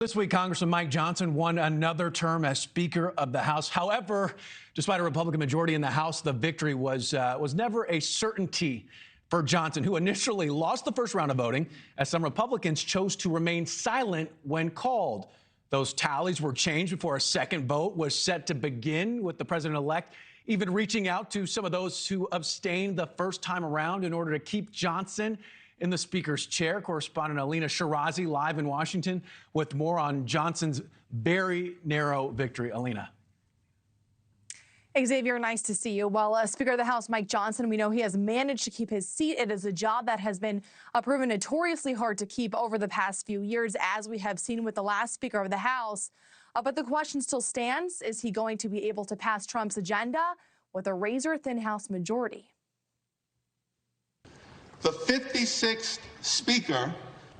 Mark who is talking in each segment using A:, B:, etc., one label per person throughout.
A: This week, Congressman Mike Johnson won another term as Speaker of the House. However, despite a Republican majority in the House, the victory was never a certainty for Johnson, who initially lost the first round of voting as some Republicans chose to remain silent when called. Those tallies were changed before a second vote was set to begin, with the president-elect even reaching out to some of those who abstained the first time around in order to keep Johnson in the Speaker's chair. Correspondent Elina Shirazi live in Washington with more on Johnson's very narrow victory. Elina.
B: Xavier, nice to see you. Well, Speaker of the House Mike Johnson, we know he has managed to keep his seat. It is a job that has been proven notoriously hard to keep over the past few years, as we have seen with the last Speaker of the House. But the question still stands, is he going to be able to pass Trump's agenda with a razor-thin House majority?
C: The 56th Speaker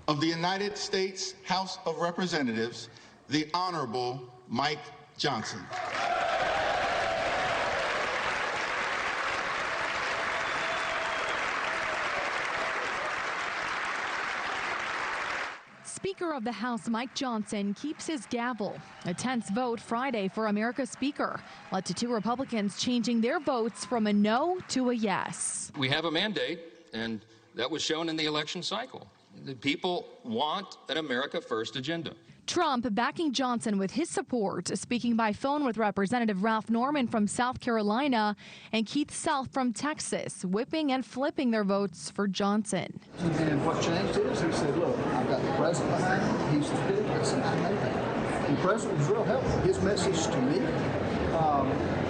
C: of the United States House of Representatives, the Honorable Mike Johnson.
D: Speaker of the House Mike Johnson keeps his gavel. A tense vote Friday for America's Speaker led to 2 Republicans changing their votes from a no to a yes.
E: We have a mandate, and that was shown in the election cycle. The people want an America First agenda.
D: Trump backing Johnson with his support, speaking by phone with Representative Ralph Norman from South Carolina and Keith Self from Texas, whipping and flipping their votes for Johnson.
F: And what changed is he said, look, I've got the president behind me. He's the speaker. I said, I know that. And the president was real helpful. His message to me,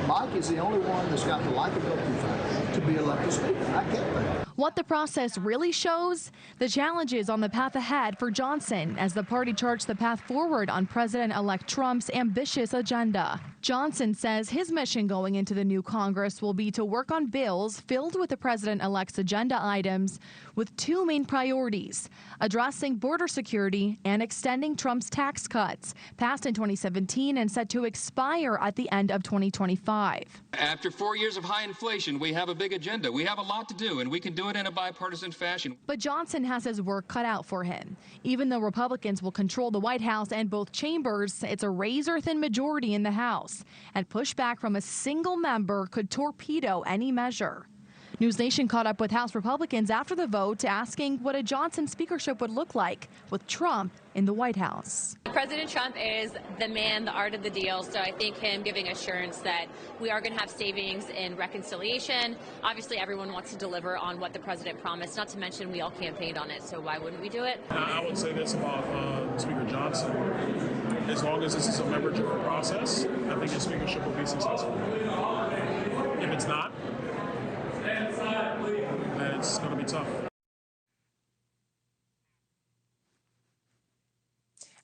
F: Mike is the only one that's got the likability factor to be elected speaker. I get that.
D: What the process really shows, the challenges on the path ahead for Johnson as the party charts the path forward on President-elect Trump's ambitious agenda. Johnson says his mission going into the new Congress will be to work on bills filled with the president-elect's agenda items with 2 main priorities: addressing border security and extending Trump's tax cuts, passed in 2017 and set to expire at the end of 2025.
E: After 4 years of high inflation, we have a big agenda. We have a lot to do, and we can do it in a bipartisan fashion.
D: But Johnson has his work cut out for him. Even though Republicans will control the White House and both chambers, it's a razor-thin majority in the House, and pushback from a single member could torpedo any measure. NewsNation caught up with House Republicans after the vote, asking what a Johnson speakership would look like with Trump in the White House.
G: President Trump is the man, the art of the deal, so I think him giving assurance that we are going to have savings in reconciliation. Obviously, everyone wants to deliver on what the president promised, not to mention we all campaigned on it, so why wouldn't we do it?
H: I would say this about Speaker Johnson. As long as this is a member-driven process, I think his speakership will be successful. If it's not, then it's going to be tough.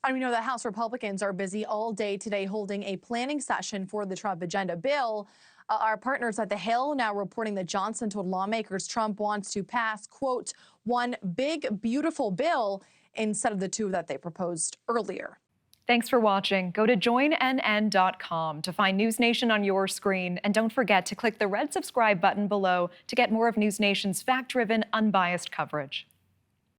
B: And we know that House Republicans are busy all day today holding a planning session for the Trump agenda bill. Our partners at The Hill now reporting that Johnson told lawmakers Trump wants to pass, quote, one big, beautiful bill instead of the 2 that they proposed earlier.
I: Thanks for watching. Go to joinnn.com to find NewsNation on your screen. And don't forget to click the red subscribe button below to get more of NewsNation's fact-driven, unbiased coverage.